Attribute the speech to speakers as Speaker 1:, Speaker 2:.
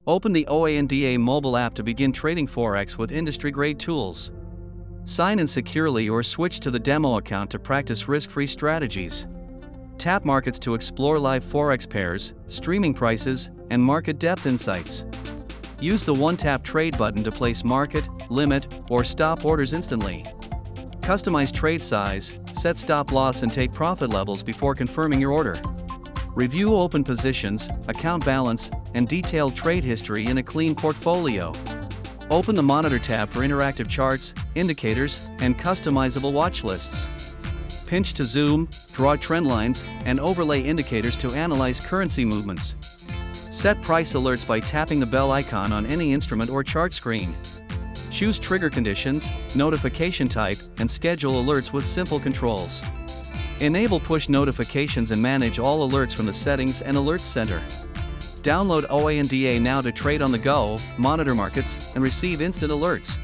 Speaker 1: Open the OANDA mobile app to begin trading Forex with industry-grade tools. Sign in securely or switch to the demo account to practice risk-free strategies. Tap markets to explore live Forex pairs, streaming prices, and market depth insights. Use the one-tap trade button to place market, limit, or stop orders instantly. Customize trade size, set stop loss and take profit levels before confirming your order. Review open positions, account balance, and detailed trade history in a clean portfolio. Open the Monitor tab for interactive charts, indicators, and customizable watch lists. Pinch to zoom, draw trend lines, and overlay indicators to analyze currency movements. Set price alerts by tapping the bell icon on any instrument or chart screen. Choose trigger conditions, notification type, and schedule alerts with simple controls. Enable push notifications and manage all alerts from the Settings and Alerts Center. Download OANDA now to trade on the go, monitor markets, and receive instant alerts.